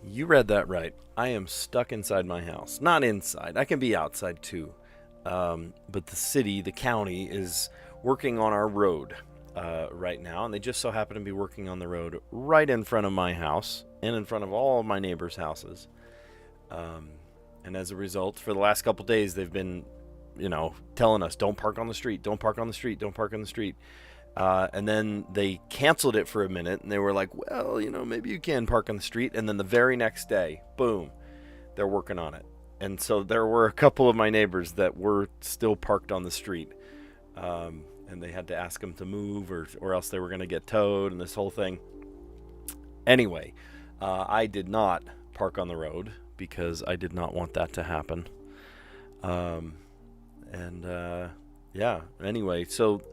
You read that right. I am stuck inside my house. Not inside. I can be outside too. But the city, the county, is working on our road right now, and they just so happen to be working on the road right in front of my house and in front of all of my neighbors' houses. Um, and as a result, for the last couple days, they've been, telling us, don't park on the street, don't park on the street, don't park on the street. And then they canceled it for a minute, and they were like, well, maybe you can park on the street. And then the very next day, boom, they're working on it. And so there were a couple of my neighbors that were still parked on the street. And they had to ask them to move or else they were going to get towed and this whole thing. Anyway, I did not park on the road because I did not want that to happen. Yeah, anyway, so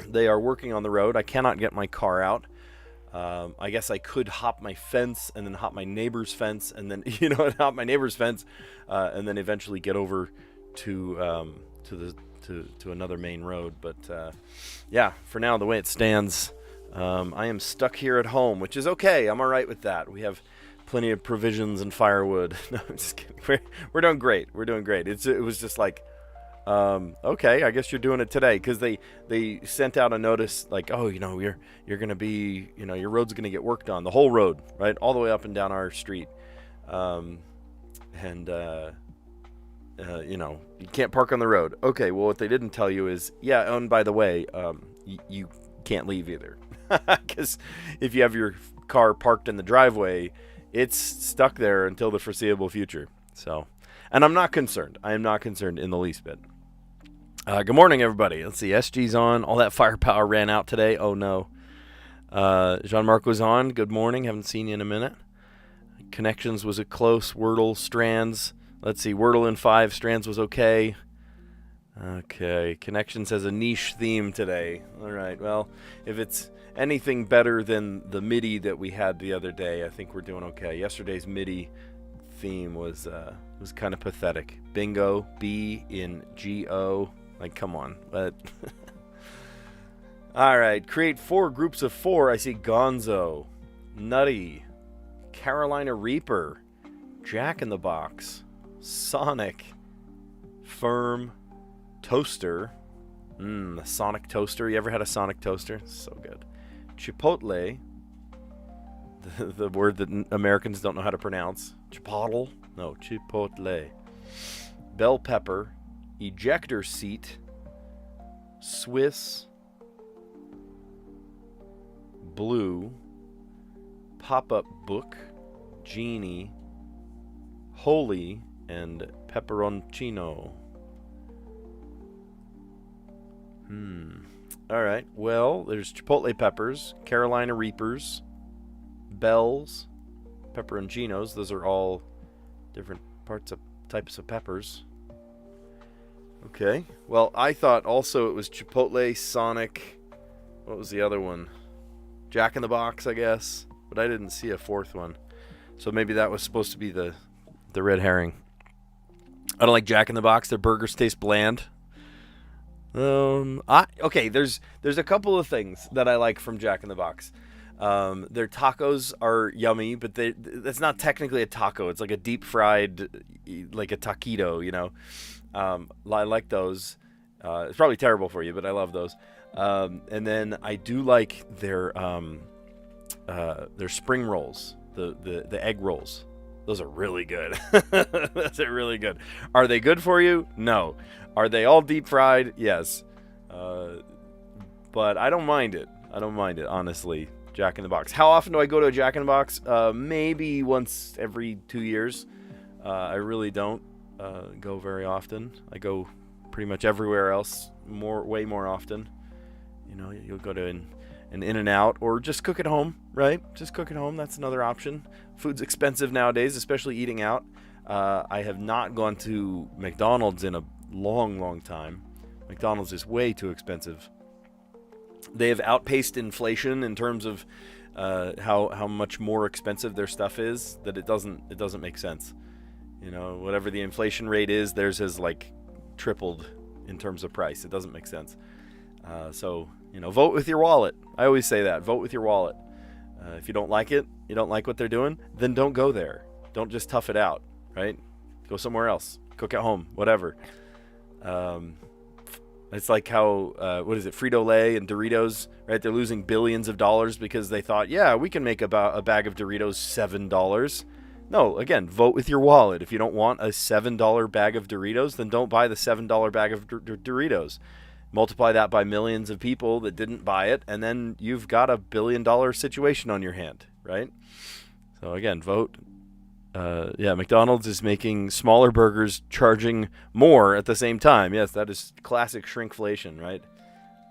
they are working on the road. I cannot get my car out. I guess I could hop my fence and then hop my neighbor's fence and then, hop my neighbor's fence and then eventually get over to another main road. But yeah, for now, the way it stands, I am stuck here at home, which is okay. I'm all right with that. We have plenty of provisions and firewood. No, I'm just kidding. We're doing great. We're doing great. It was just like, okay, I guess you're doing it today, because they sent out a notice like, oh, you're gonna be, your road's gonna get worked on, the whole road, right, all the way up and down our street, and you can't park on the road. Okay, well, what they didn't tell you is, yeah, and by the way, you can't leave either, because if you have your car parked in the driveway, it's stuck there until the foreseeable future. So, and I'm not concerned. I am not concerned in the least bit. Good morning, everybody. Let's see. SG's on. All that firepower ran out today. Oh, no. Jean-Marc was on. Good morning. Haven't seen you in a minute. Connections was a close. Wordle, Strands. Let's see. Wordle in 5. Strands was okay. Okay. Connections has a niche theme today. All right. Well, if it's anything better than the Midi that we had the other day, I think we're doing okay. Yesterday's Midi theme was kind of pathetic. Bingo. B in G-O. Like, come on. But all right. Create 4 groups of 4. I see Gonzo, Nutty, Carolina Reaper, Jack in the Box, Sonic, Firm, Toaster. The Sonic Toaster. You ever had a Sonic Toaster? So good. Chipotle. The word that Americans don't know how to pronounce. Chipotle? No, Chipotle. Bell Pepper. Ejector Seat. Swiss. Blue. Pop-Up Book. Genie. Holy. And Pepperoncino. Alright, well, there's Chipotle Peppers, Carolina Reapers, Bells, Pepperoncinos. Those are all different types of peppers. Okay, well, I thought also it was Chipotle, Sonic, what was the other one? Jack in the Box, I guess, but I didn't see a 4th one. So maybe that was supposed to be the red herring. I don't like Jack in the Box. Their burgers taste bland. Okay, there's a couple of things that I like from Jack in the Box. Their tacos are yummy, but that's not technically a taco. It's like a deep fried, like a taquito, I like those. It's probably terrible for you, but I love those. And then I do like their spring rolls, the egg rolls. Those are really good. Those are really good. Are they good for you? No. Are they all deep fried? Yes. But I don't mind it. Honestly. Jack in the Box. How often do I go to a Jack in the Box? Maybe once every 2 years. I really don't go very often. I go pretty much everywhere else way more often. You'll go to an In-N-Out or just cook at home, right? Just cook at home. That's another option. Food's expensive nowadays, especially eating out. I have not gone to McDonald's in a long time. McDonald's is way too expensive. They have outpaced inflation in terms of how much more expensive their stuff is, that it doesn't make sense. Whatever the inflation rate is, theirs has like tripled in terms of price. It doesn't make sense. So vote with your wallet. I always say that. Vote with your wallet. If you don't like it, you don't like what they're doing, then don't go there. Don't just tough it out, right? Go somewhere else. Cook at home, whatever. It's like how, what is it, Frito-Lay and Doritos, right? They're losing billions of dollars because they thought, yeah, we can make about a bag of Doritos $7. No, again, vote with your wallet. If you don't want a $7 bag of Doritos, then don't buy the $7 bag of Doritos. Multiply that by millions of people that didn't buy it, and then you've got a $1 billion situation on your hand, right? So again, vote. McDonald's is making smaller burgers, charging more at the same time. Yes, that is classic shrinkflation, right?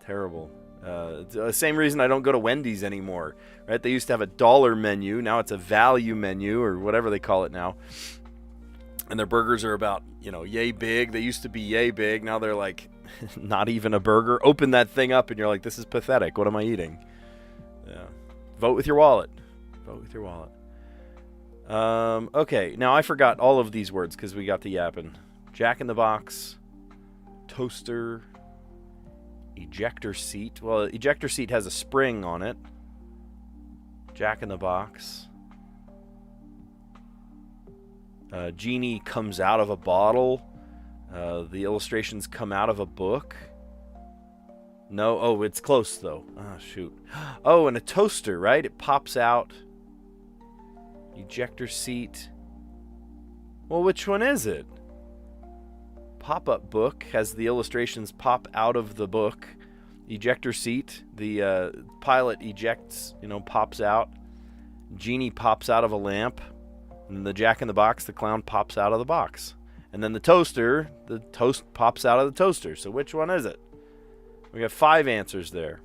Terrible. It's the same reason I don't go to Wendy's anymore, right? They used to have a dollar menu. Now it's a value menu or whatever they call it now. And their burgers are about, yay big. They used to be yay big. Now they're like not even a burger. Open that thing up and you're like, this is pathetic. What am I eating? Yeah. Vote with your wallet. Vote with your wallet. Okay, now I forgot all of these words because we got the yapping. Jack in the Box, toaster, ejector seat. Well, ejector seat has a spring on it. Jack in the Box. Genie comes out of a bottle. The illustrations come out of a book. No, oh, it's close though. Oh, shoot. Oh, and a toaster, right? It pops out. Ejector seat. Well, which one is it? Pop-up book has the illustrations pop out of the book. Ejector seat, the pilot ejects, pops out. Genie pops out of a lamp. And the Jack in the Box, the clown, pops out of the box. And then the toaster, the toast pops out of the toaster. So which one is it? We got 5 answers there.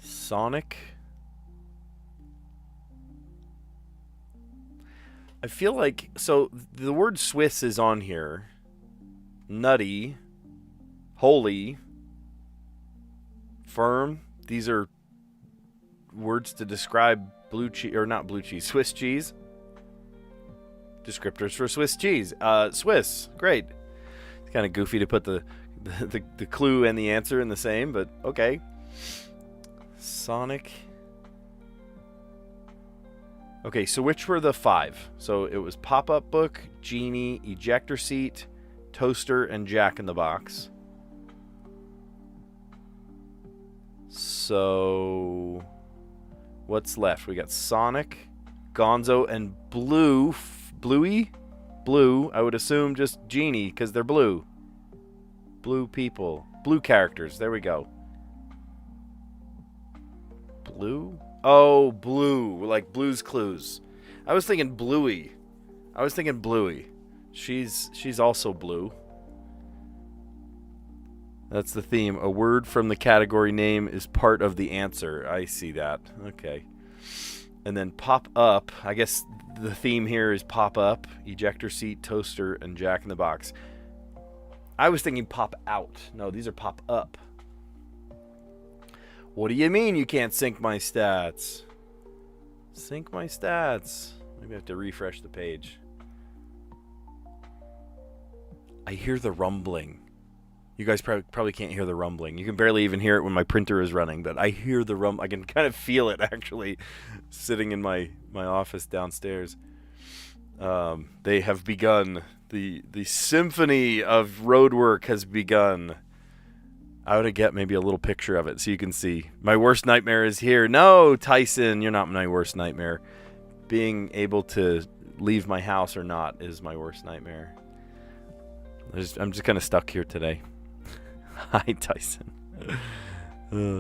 Sonic. I feel like, so the word Swiss is on here. Nutty. Holy. Firm. These are words to describe blue cheese, or not blue cheese, Swiss cheese. Descriptors for Swiss cheese. Swiss. Great. It's kind of goofy to put the clue and the answer in the same, but okay. Sonic. Okay, so which were the 5? So it was pop-up book, genie, ejector seat, toaster, and Jack in the Box. So what's left? We got Sonic, Gonzo, and Blue. Bluey? Blue. I would assume just Genie because they're blue. Blue people. Blue characters. There we go. Blue? Oh, Blue. Like Blue's Clues. I was thinking Bluey. She's also blue. That's the theme. A word from the category name is part of the answer. I see that. Okay. And then pop up. I guess the theme here is pop up, ejector seat, toaster, and Jack in the Box. I was thinking pop out. No, these are pop up. What do you mean you can't sync my stats? Sync my stats. Maybe I have to refresh the page. I hear the rumbling. You guys probably can't hear the rumbling. You can barely even hear it when my printer is running, but I hear the I can kind of feel it, actually, sitting in my office downstairs. They have begun. The symphony of road work has begun. I ought to get maybe a little picture of it so you can see. My worst nightmare is here. No, Tyson, you're not my worst nightmare. Being able to leave my house or not is my worst nightmare. I'm just kind of stuck here today. Hi, Tyson.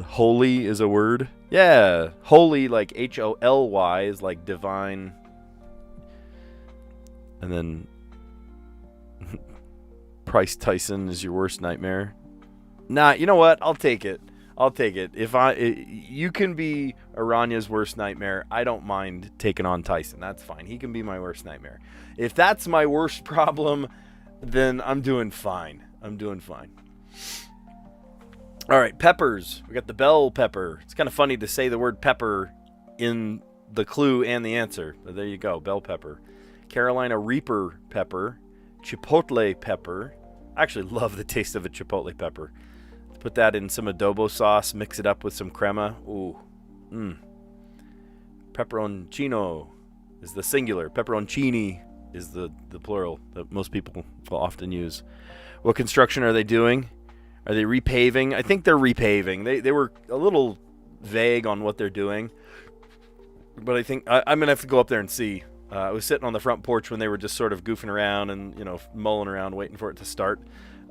Holy is a word. Yeah, holy, like Holy, is like divine. And then Price Tyson is your worst nightmare. Nah, you know what? I'll take it. If you can be Aranya's worst nightmare, I don't mind taking on Tyson. That's fine. He can be my worst nightmare. If that's my worst problem, then I'm doing fine. All right, peppers. We got the bell pepper. It's kind of funny to say the word pepper in the clue and the answer. But there you go, bell pepper. Carolina Reaper pepper. Chipotle pepper. I actually love the taste of a chipotle pepper. Put that in some adobo sauce, mix it up with some crema. Ooh. Pepperoncino is the singular. Pepperoncini is the plural that most people will often use. What construction are they doing? Are they repaving? I think they're repaving. They were a little vague on what they're doing, but I think I'm gonna have to go up there and see. I was sitting on the front porch when they were just sort of goofing around and mulling around, waiting for it to start.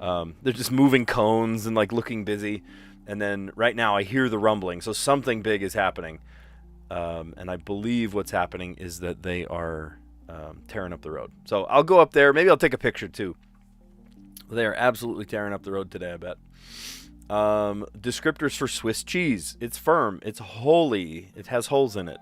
They're just moving cones and like looking busy, and then right now I hear the rumbling, so something big is happening. And I believe what's happening is that they are tearing up the road. So I'll go up there. Maybe I'll take a picture too. They are absolutely tearing up the road today, I bet. Descriptors for Swiss cheese. It's firm. It's holy. It has holes in it.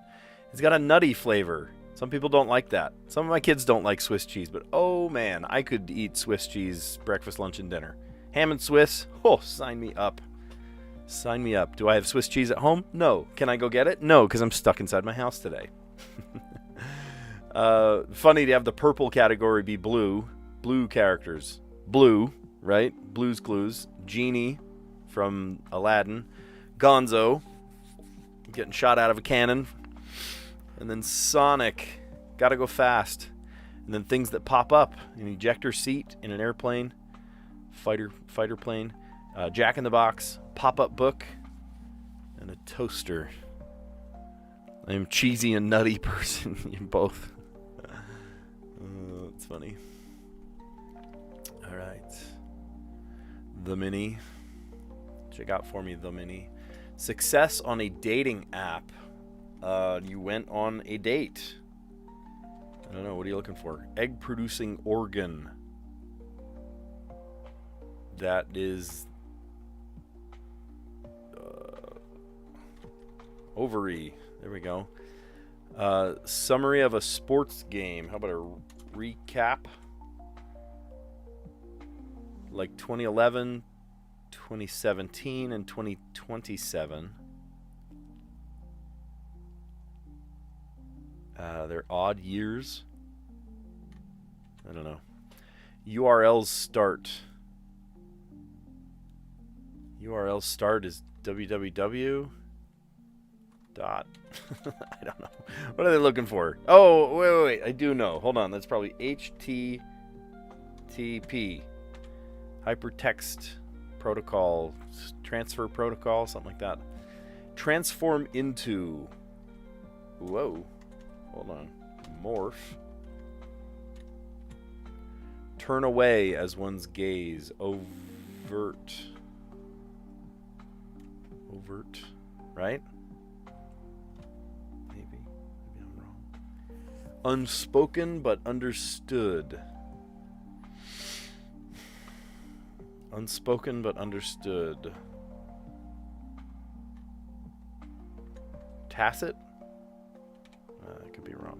It's got a nutty flavor. Some people don't like that. Some of my kids don't like Swiss cheese, but oh man, I could eat Swiss cheese breakfast, lunch, and dinner. Ham and Swiss, oh, sign me up. Sign me up. Do I have Swiss cheese at home? No. Can I go get it? No, because I'm stuck inside my house today. Funny to have the purple category be blue. Blue characters. Blue, right? Blue's Clues. Genie from Aladdin. Gonzo, getting shot out of a cannon. And then Sonic, gotta go fast. And then things that pop up. An ejector seat in an airplane. Fighter plane. Jack in the Box. Pop-up book. And a toaster. I am cheesy and nutty person. You both. That's funny. Alright. The Mini. Check out for me, The Mini. Success on a dating app. You went on a date. I don't know. What are you looking for? Egg producing organ. That is ovary. There we go. Summary of a sports game. How about a recap? Like 2011, 2017, and 2027. They're odd years. I don't know. URLs start. URL start is www. Dot. I don't know. What are they looking for? Oh, wait. I do know. Hold on. That's probably HTTP. Hypertext protocol. Transfer protocol. Something like that. Transform into. Whoa. Hold on. Morph. Turn away as one's gaze. Overt. Right? Maybe I'm wrong. Unspoken but understood. Unspoken but understood. Tacit? I could be wrong.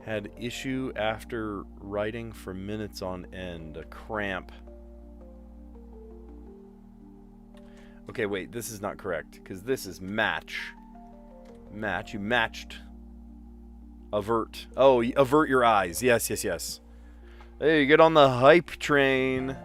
Had issue after writing for minutes on end. A cramp. Okay, wait. This is not correct. Because this is match. Match. You matched. Avert. Oh, avert your eyes. Yes. Hey, get on the hype train.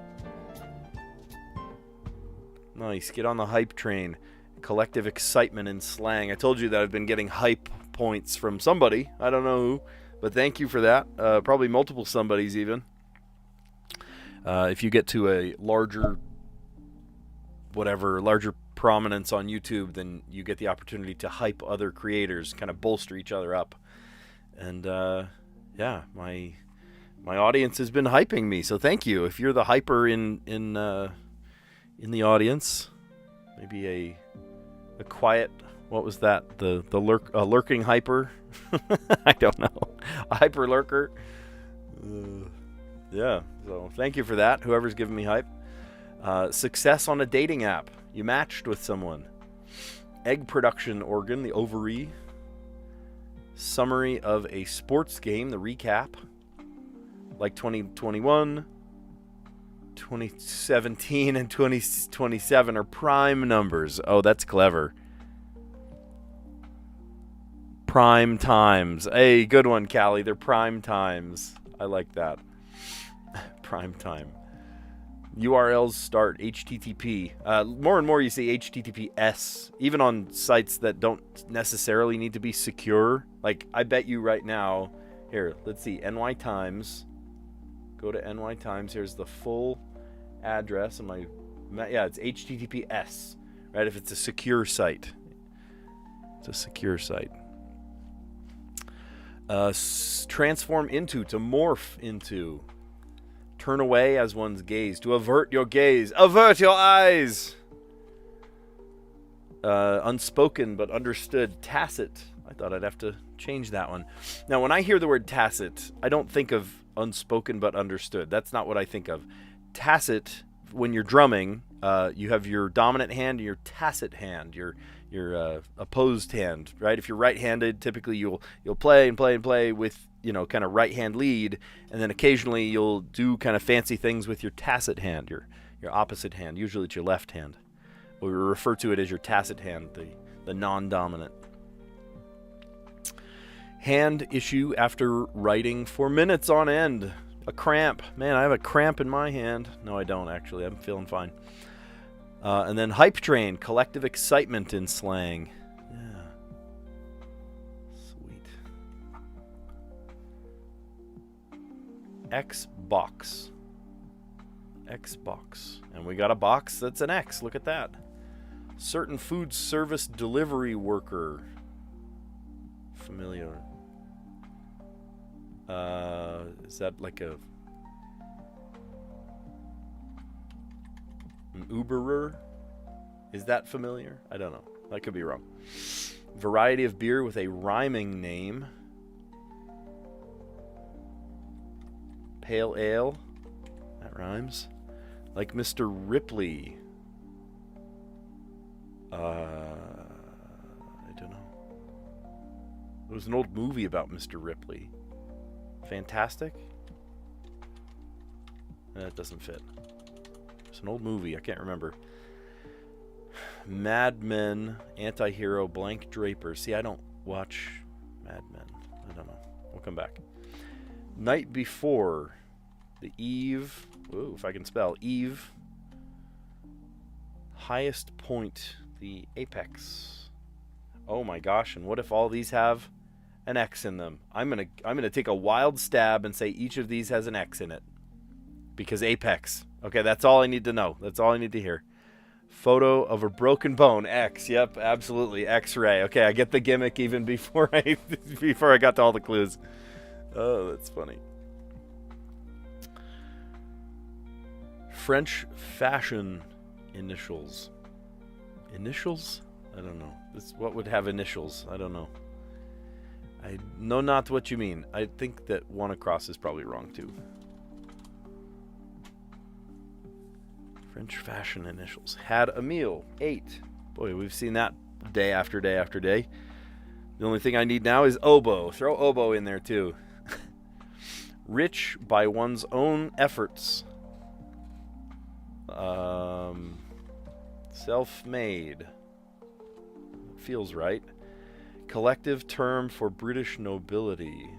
Nice. Get on the hype train. Collective excitement and slang. I told you that I've been getting hype points from somebody. I don't know who. But thank you for that. Probably multiple somebodies even. If you get to a larger prominence on YouTube, then you get the opportunity to hype other creators, kind of bolster each other up. And yeah, my audience has been hyping me, so thank you. If you're the hyper in the audience, maybe a quiet, what was that? Lurking hyper? I don't know. A hyper lurker. Yeah, so thank you for that, whoever's giving me hype. Success on a dating app. You matched with someone. Egg production organ, the ovary. Summary of a sports game, the recap. Like 2021, 2017, and 2027 are prime numbers. Oh, that's clever. Prime times. Hey, good one, Callie. They're prime times. I like that. Prime time. URLs start HTTP. More and more you see HTTPS, even on sites that don't necessarily need to be secure. Like, I bet you right now, here, let's see, NY Times. Go to NY Times. Here's the full address. Yeah, it's HTTPS, right? If it's a secure site. It's a secure site. Transform into, to morph into. Turn away as one's gaze. To avert your gaze. Avert your eyes! Unspoken but understood. Tacit. I thought I'd have to change that one. Now, when I hear the word tacit, I don't think of unspoken but understood. That's not what I think of. Tacit, when you're drumming, you have your dominant hand and your tacit hand, your opposed hand, right? If you're right-handed, typically you'll play and play and play with, kind of right hand lead, and then occasionally you'll do kind of fancy things with your tacit hand, your opposite hand. Usually it's your left hand. We refer to it as your tacit hand, the non-dominant. Hand issue after writing for minutes on end. A cramp. Man, I have a cramp in my hand. No, I don't actually. I'm feeling fine. And then hype train, collective excitement in slang. Yeah. Sweet. Xbox. Xbox. And we got a box that's an X. Look at that. Certain food service delivery worker. Familiar. Is that like an Uberer? Is that familiar? I don't know. I could be wrong. Variety of beer with a rhyming name. Pale ale. That rhymes. Like Mr. Ripley. I don't know. There was an old movie about Mr. Ripley. Fantastic? That doesn't fit. It's an old movie. I can't remember. Mad Men, Anti-Hero, Blank Draper. See, I don't watch Mad Men. I don't know. We'll come back. Night Before. The Eve. Ooh, if I can spell. Eve. Highest Point. The Apex. Oh my gosh, and what if all these have an X in them? I'm gonna take a wild stab and say each of these has an X in it. Because Apex. Okay, that's all I need to know. That's all I need to hear. Photo of a broken bone. X. Yep, absolutely. X-ray. Okay, I get the gimmick even before I got to all the clues. Oh, that's funny. French fashion initials. Initials? I don't know. What would have initials? I don't know. I know not what you mean. I think that one across is probably wrong too. French fashion initials. Had a meal. Ate. Boy, we've seen that day after day after day. The only thing I need now is oboe. Throw oboe in there too. Rich by one's own efforts. Self-made. Feels right. Collective term for British nobility.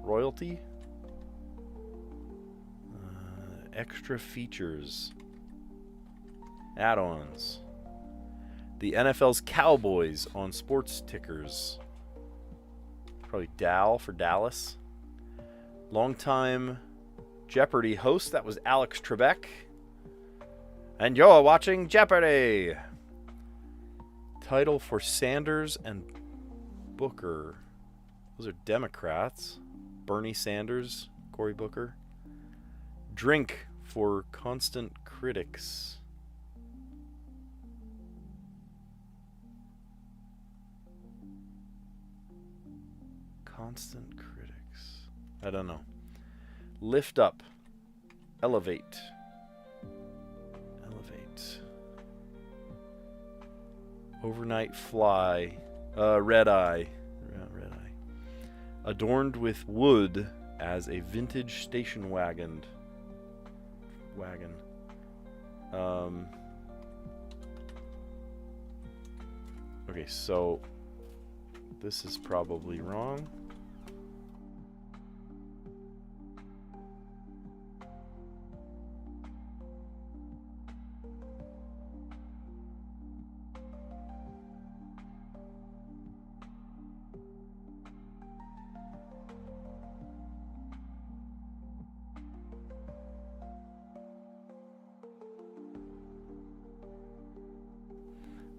Royalty? Extra features. Add-ons. The NFL's Cowboys on sports tickers. Probably Dal for Dallas. Longtime Jeopardy host, that was Alex Trebek. And you're watching Jeopardy! Title for Sanders and Booker. Those are Democrats. Bernie Sanders, Cory Booker. Drink for constant critics. Constant critics. I don't know. Lift up. Elevate. Elevate. Overnight fly. Red eye. Red eye. Adorned with wood as a vintage station wagon. Okay, so this is probably wrong.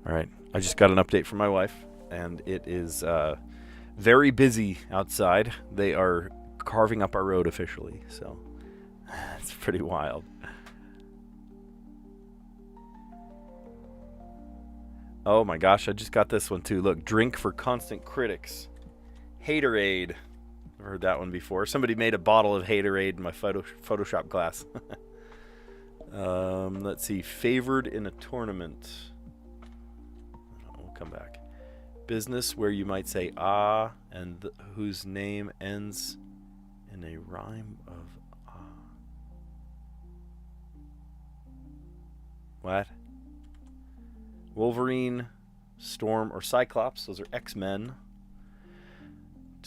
All right, I just got an update from my wife, and it is very busy outside. They are carving up our road officially, so it's pretty wild. Oh my gosh, I just got this one too. Look, drink for constant critics. Haterade. I've heard that one before. Somebody made a bottle of Haterade in my Photoshop class. Let's see. Favored in a tournament. We'll come back. Business where you might say ah and whose name ends in a rhyme of ah. What? Wolverine, Storm, or Cyclops. Those are X-Men.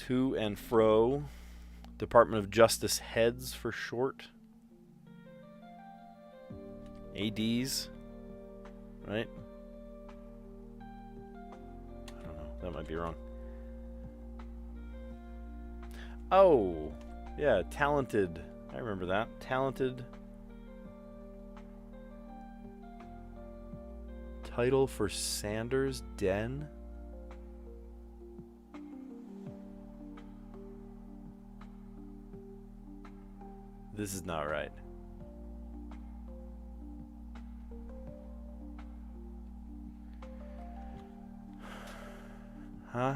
To and fro. Department of Justice heads for short. ADs. Right? I don't know. That might be wrong. Oh. Yeah, talented. I remember that. Talented. Title for Sanders' Den. This is not right. Huh?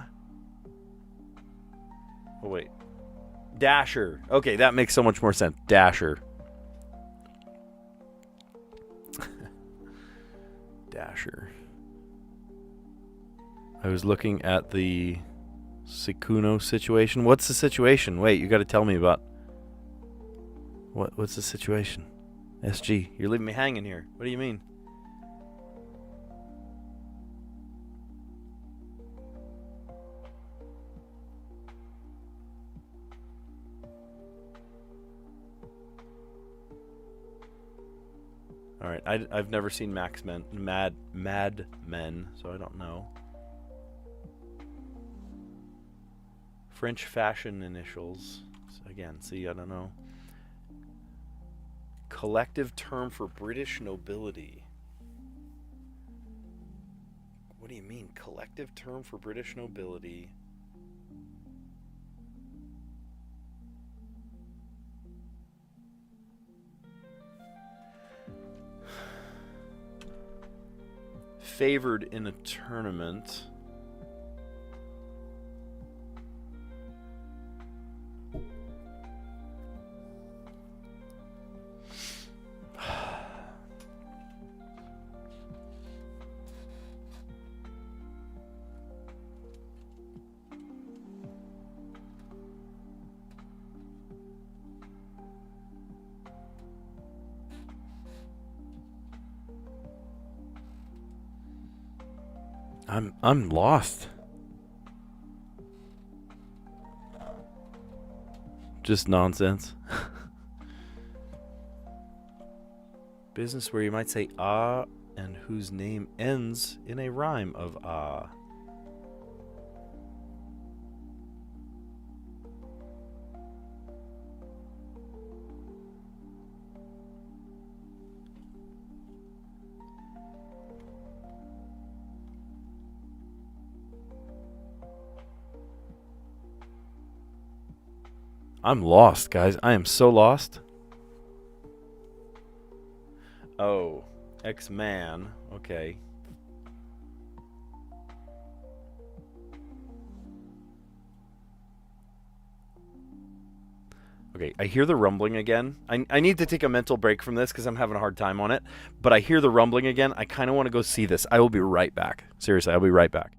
Oh, wait. Dasher. Okay, that makes so much more sense. Dasher. Dasher. I was looking at the Sikuno situation. What's the situation? Wait, you got to tell me about... What's the situation? SG, you're leaving me hanging here. What do you mean? All right, I've never seen Mad Men, so I don't know. French fashion initials. Again, see, I don't know. Collective term for British nobility. What do you mean? Collective term for British nobility. Favored in a tournament. I'm lost. Just nonsense. Business where you might say ah and whose name ends in a rhyme of ah. I'm lost, guys. I am so lost. Oh, X-Man. Okay. Okay, I hear the rumbling again. I need to take a mental break from this because I'm having a hard time on it. But I hear the rumbling again. I kind of want to go see this. I will be right back. Seriously, I'll be right back.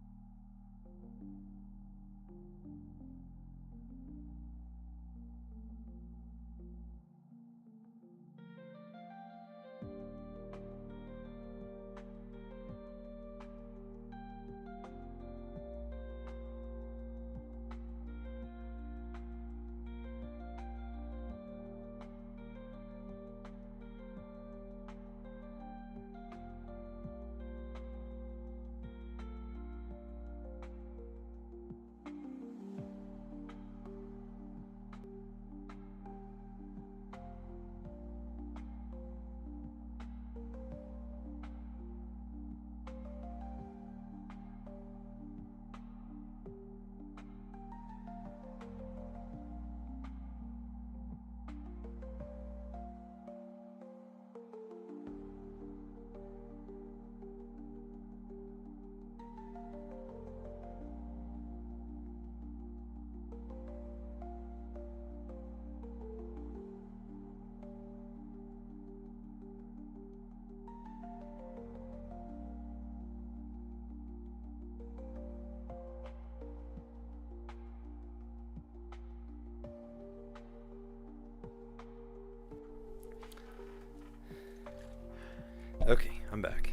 I'm back.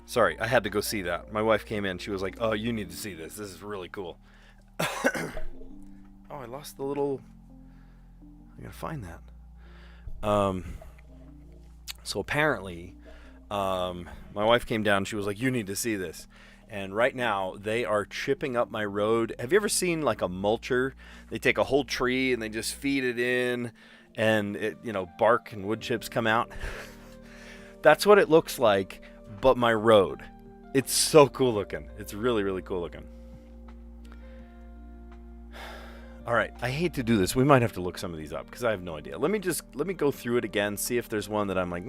Sorry, I had to go see that. My wife came in. She was like, "Oh, you need to see this. This is really cool." Oh, I lost the little... I gotta find that. So apparently, my wife came down. She was like, "You need to see this." And right now, they are chipping up my road. Have you ever seen like a mulcher? They take a whole tree and they just feed it in, and it, bark and wood chips come out. That's what it looks like, but my road. It's so cool looking. It's really, really cool looking. All right, I hate to do this. We might have to look some of these up because I have no idea. Let me go through it again, see if there's one that I'm like,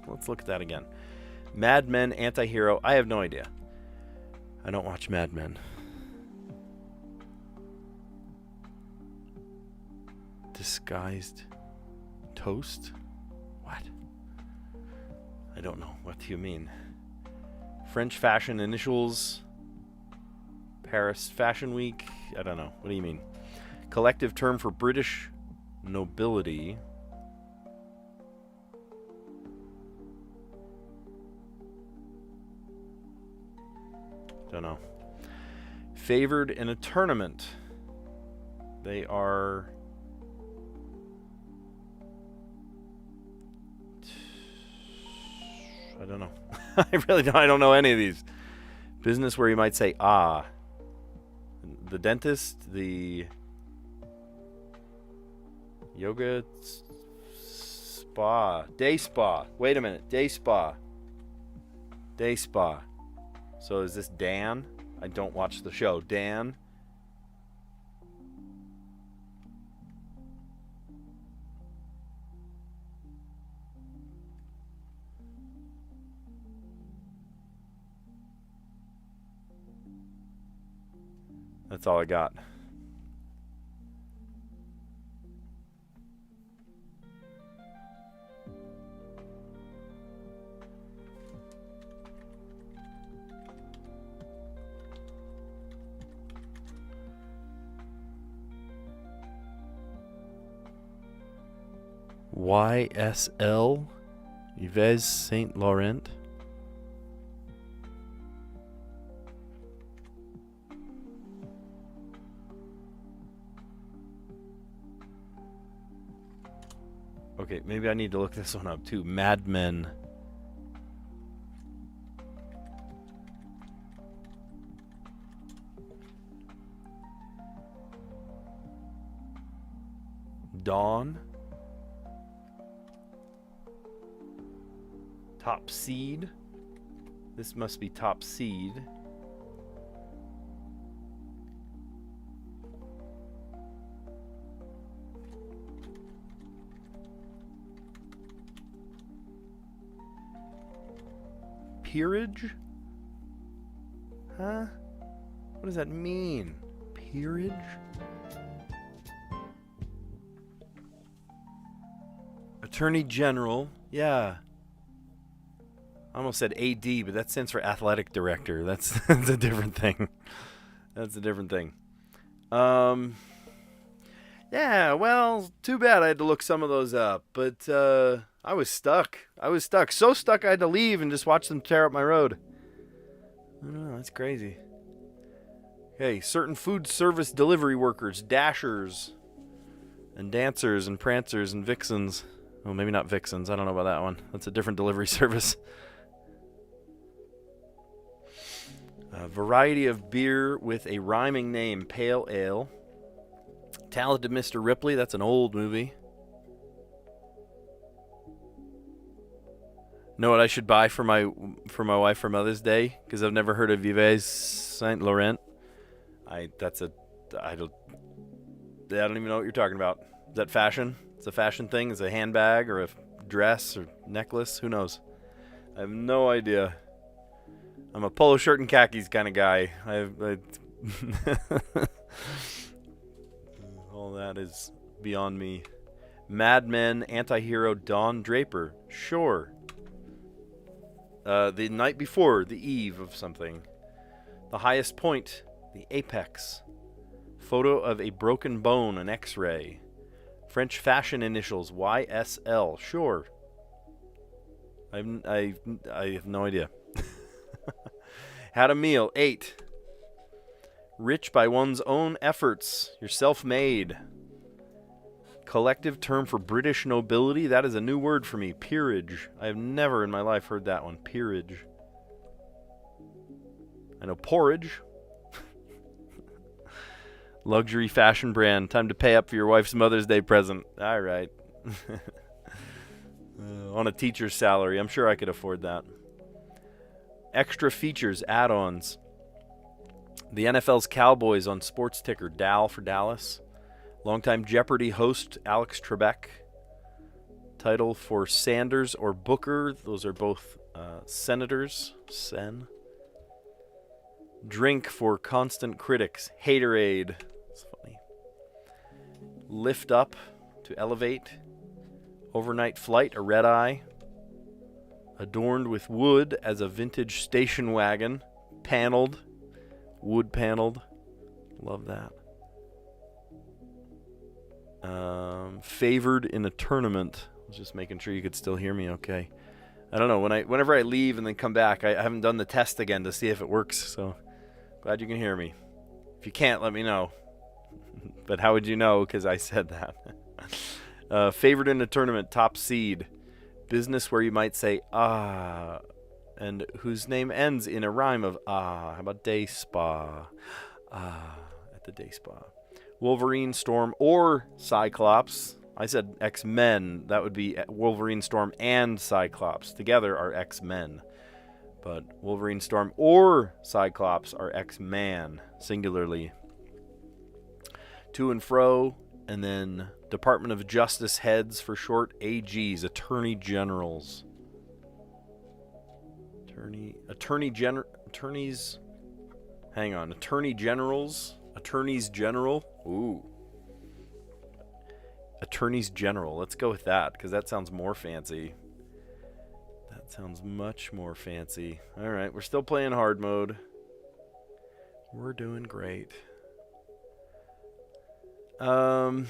let's look at that again. Mad Men, Anti-Hero. I have no idea. I don't watch Mad Men. Disguised toast? What? I don't know. What do you mean? French fashion initials. Paris Fashion Week. I don't know. What do you mean? Collective term for British nobility. Don't know. Favored in a tournament. They are... I don't know. I don't know any of these. Business where you might say, ah. The dentist, the yoga spa. Day spa. Wait a minute. Day spa. Day spa. So is this Dan? I don't watch the show. Dan? That's all I got. YSL? Yves Saint Laurent? Okay, maybe I need to look this one up too. Mad Men. Dawn. Top Seed. This must be Top Seed. Peerage? Huh? What does that mean? Peerage? Attorney General. Yeah. I almost said AD, but that stands for Athletic Director. That's a different thing. That's a different thing. Yeah, well, too bad I had to look some of those up. But I was stuck. So stuck I had to leave and just watch them tear up my road. I don't know, that's crazy. Okay, certain food service delivery workers, dashers, and dancers, and prancers, and vixens. Well, maybe not vixens. I don't know about that one. That's a different delivery service. A variety of beer with a rhyming name, pale ale. Talented Mr. Ripley, that's an old movie. Know what I should buy for my wife for Mother's Day? Because I've never heard of Yves Saint Laurent. I don't even know what you're talking about. Is that fashion? It's a fashion thing? Is it a handbag or a dress or necklace? Who knows? I have no idea. I'm a polo shirt and khakis kind of guy. All that is beyond me. Mad Men, Anti-Hero, Don Draper. Sure. The night before, the eve of something. The highest point, the apex. Photo of a broken bone, an X-ray. French fashion initials, YSL. Sure. I have no idea. Had a meal. 8. Rich by one's own efforts. You're self-made. Collective term for British nobility. That is a new word for me. Peerage. I have never in my life heard that one. Peerage. I know porridge. Luxury fashion brand. Time to pay up for your wife's Mother's Day present. All right. On a teacher's salary. I'm sure I could afford that. Extra features. Add-ons. The NFL's Cowboys on sports ticker. Dal for Dallas. Longtime Jeopardy host Alex Trebek. Title for Sanders or Booker. Those are both senators. Sen. Drink for constant critics. Haterade. That's funny. Lift up to elevate. Overnight flight. A red eye. Adorned with wood as a vintage station wagon. Paneled. Wood paneled. Love that. Favored in a tournament. I was just making sure you could still hear me okay. I don't know. Whenever I leave and then come back, I haven't done the test again to see if it works. So glad you can hear me. If you can't, let me know. But how would you know? Because I said that. Favored in a tournament. Top seed. Business where you might say, ah. And whose name ends in a rhyme of ah. How about day spa? Ah, at the day spa. Wolverine, Storm, or Cyclops. I said X-Men. That would be Wolverine, Storm, and Cyclops. Together are X-Men. But Wolverine, Storm, or Cyclops are X-Man, singularly. To and fro, and then Department of Justice heads for short, AGs, Attorney Generals. Attorneys. Hang on, Attorney Generals. Attorneys General. Ooh. Attorneys General. Let's go with that, because that sounds more fancy. That sounds much more fancy. All right, we're still playing hard mode. We're doing great. What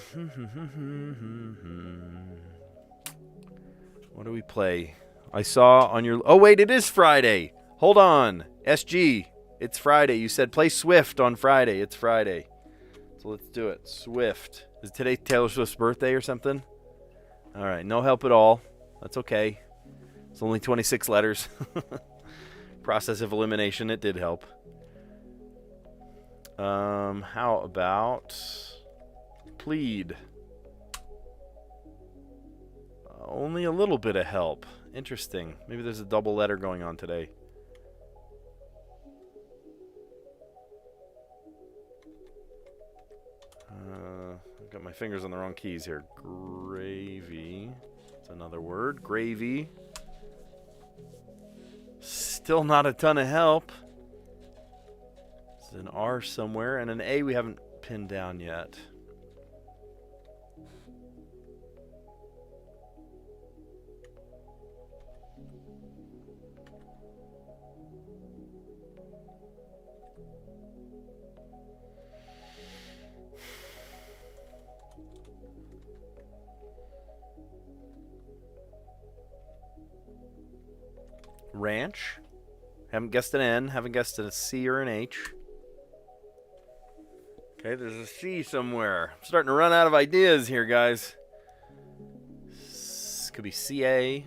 do we play? I saw on your... Oh, wait, it is Friday. Hold on. SG. It's Friday. You said play Swift on Friday. It's Friday. So let's do it. Swift. Is today Taylor Swift's birthday or something? All right. No help at all. That's okay. It's only 26 letters. Process of elimination. It did help. How about plead? Only a little bit of help. Interesting. Maybe there's a double letter going on today. I've got my fingers on the wrong keys here. Gravy. That's another word. Gravy. Still not a ton of help. There's an R somewhere, and an A we haven't pinned down yet. Ranch. Haven't guessed an N. Haven't guessed a C or an H. Okay, there's a C somewhere. I'm starting to run out of ideas here, guys. This could be CA.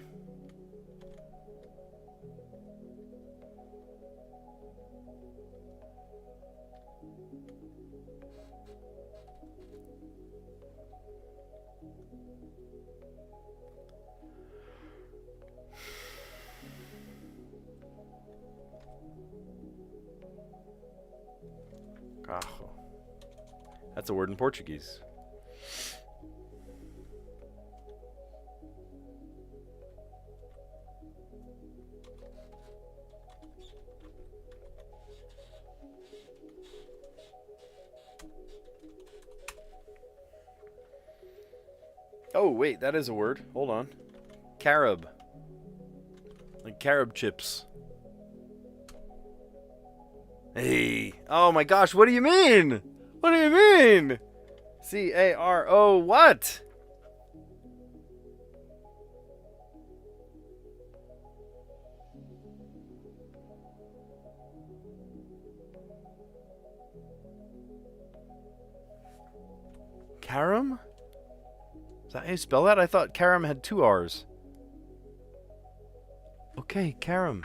Carro. That's a word in Portuguese. Oh, wait, that is a word. Hold on. Carob. Like carob chips. Hey. Oh my gosh, what do you mean? What do you mean? C-A-R-O what? Carom? Is that how you spell that? I thought carom had 2 R's. Okay, carom.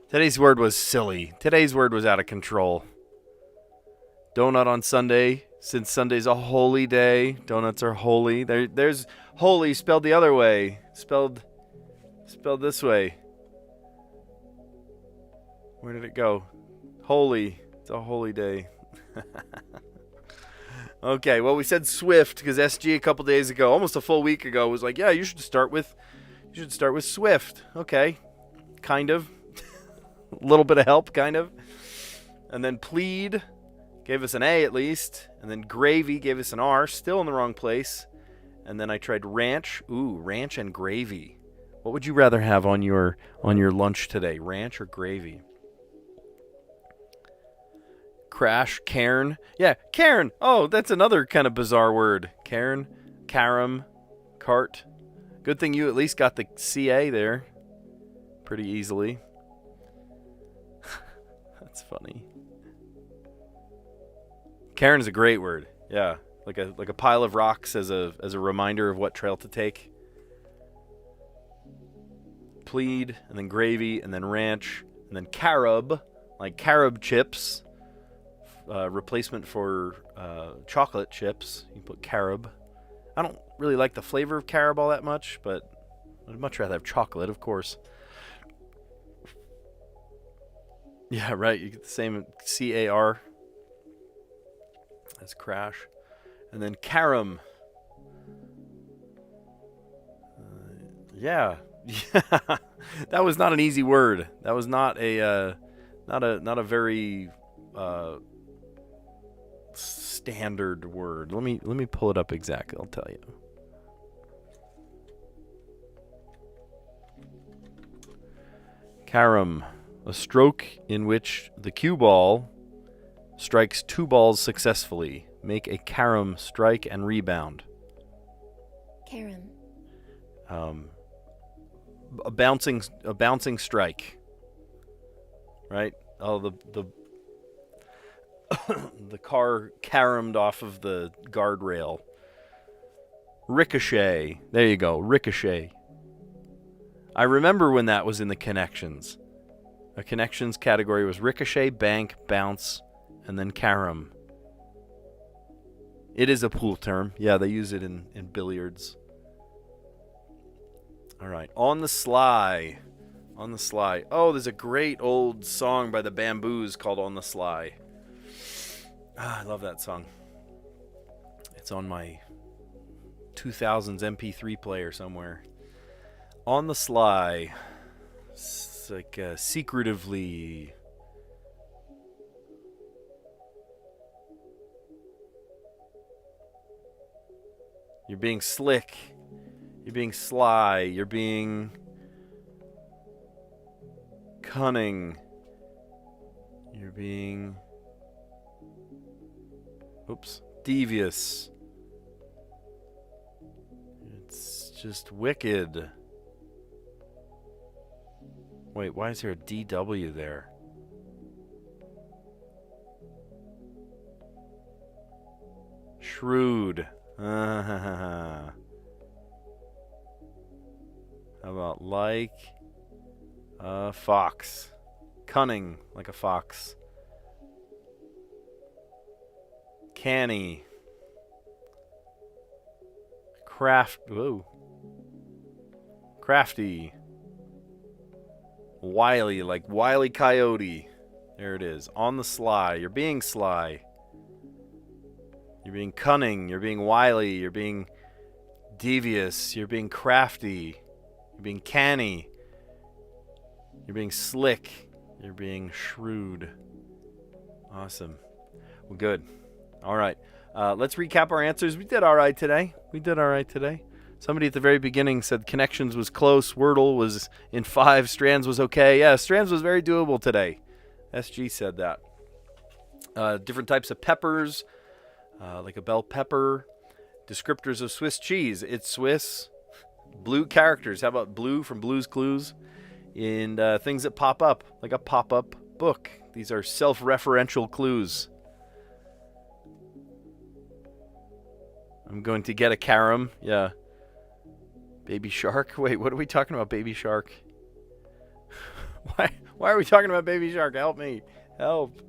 Today's word was silly. Today's word was out of control. Donut on Sunday. Since Sunday's a holy day, donuts are holy. There's holy spelled the other way. Spelled this way. Where did it go? Holy. It's a holy day. Okay, well, we said Swift because SG a couple days ago, almost a full week ago, was like, yeah, you should start with Swift. Okay, kind of. A little bit of help, kind of. And then plead gave us an A at least, and then gravy gave us an R, still in the wrong place. And then I tried ranch. Ooh, ranch and gravy. What would you rather have on your lunch today, ranch or gravy? Crash, cairn. Yeah, cairn. Oh, that's another kind of bizarre word. Cairn, carom, cart. Good thing you at least got the CA there pretty easily. That's funny. Cairn is a great word. Yeah, like a pile of rocks as a reminder of what trail to take. Plead, and then gravy, and then ranch, and then carob, like carob chips. Replacement for chocolate chips. You put carob. I don't really like the flavor of carob all that much, but I'd much rather have chocolate, of course. Yeah, right. You get the same CAR as crash. And then carom. Yeah. That was not an easy word. That was not a very standard word. Let me pull it up exactly. I'll tell you. Carom, a stroke in which the cue ball strikes 2 balls successfully. Make a carom strike and rebound. Carom. A bouncing strike. Right? Oh, the the car caromed off of the guardrail. Ricochet. There you go. Ricochet. I remember when that was in the connections. A connections category was ricochet, bank, bounce, and then carom. It is a pool term. Yeah, they use it in billiards. All right. On the sly. On the sly. Oh, there's a great old song by the Bamboos called On the Sly. I love that song. It's on my 2000s MP3 player somewhere. On the sly. It's like secretively. You're being slick. You're being sly. You're being cunning. You're being... Oops. Devious. It's just wicked. Wait, why is there a DW there? Shrewd. How about like a fox? Cunning, like a fox. Canny. Whoa. Crafty. Wily, like Wile E. Coyote. There it is. On the sly. You're being sly. You're being cunning. You're being wily. You're being devious. You're being crafty. You're being canny. You're being slick. You're being shrewd. Awesome. Well, good. All right. Let's recap our answers. We did all right today. Somebody at the very beginning said Connections was close. Wordle was in 5. Strands was okay. Yeah, Strands was very doable today. SG said that. Different types of peppers, like a bell pepper. Descriptors of Swiss cheese. It's Swiss. Blue characters. How about blue from Blue's Clues? And things that pop up, like a pop-up book. These are self-referential clues. I'm going to get a carom. Yeah. Baby shark? Wait, what are we talking about, baby shark? Why are we talking about baby shark? Help me. Help.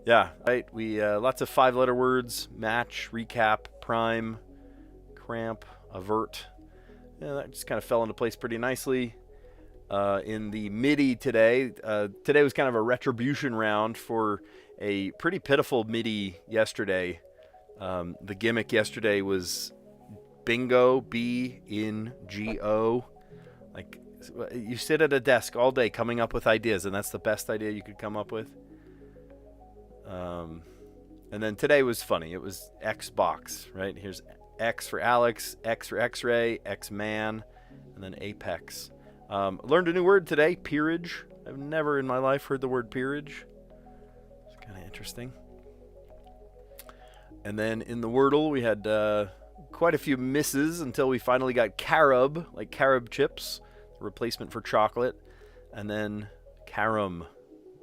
Yeah, right. We lots of 5-letter words: match, recap, prime, cramp, avert. Yeah, that just kind of fell into place pretty nicely. In the Midi today, today was kind of a retribution round for a pretty pitiful Midi yesterday. The gimmick yesterday was bingo, B-N-G-O. Like, you sit at a desk all day coming up with ideas, and that's the best idea you could come up with. And then today was funny. It was Xbox, right? Here's X for Alex, X for X-ray, X-Man, and then Apex. Learned a new word today, peerage. I've never in my life heard the word peerage. It's kind of interesting. And then in the Wordle, we had quite a few misses until we finally got carob, like carob chips, replacement for chocolate, and then carom,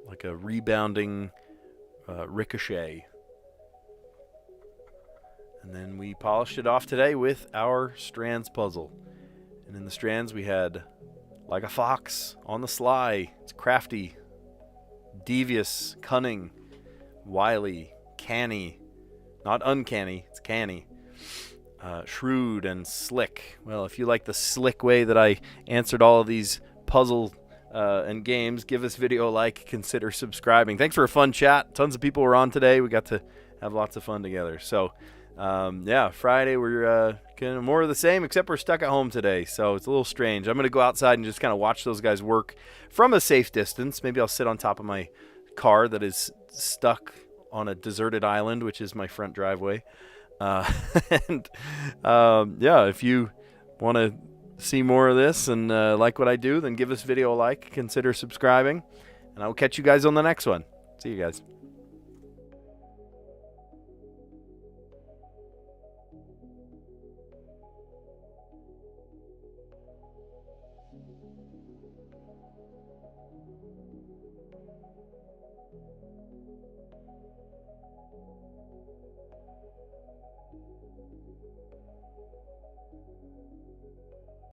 like a rebounding ricochet. And then we polished it off today with our Strands puzzle. And in the Strands, we had like a fox on the sly. It's crafty, devious, cunning, wily, canny. Not uncanny, it's canny. Shrewd and slick. Well, if you like the slick way that I answered all of these puzzle and games, give this video a like, consider subscribing. Thanks for a fun chat. Tons of people were on today. We got to have lots of fun together. So, yeah, Friday we're kind of more of the same, except we're stuck at home today. So it's a little strange. I'm going to go outside and just kind of watch those guys work from a safe distance. Maybe I'll sit on top of my car that is stuck on a deserted island, which is my front driveway. And yeah, if you want to see more of this and like what I do, then give this video a like, consider subscribing, and I will catch you guys on the next one. See you guys.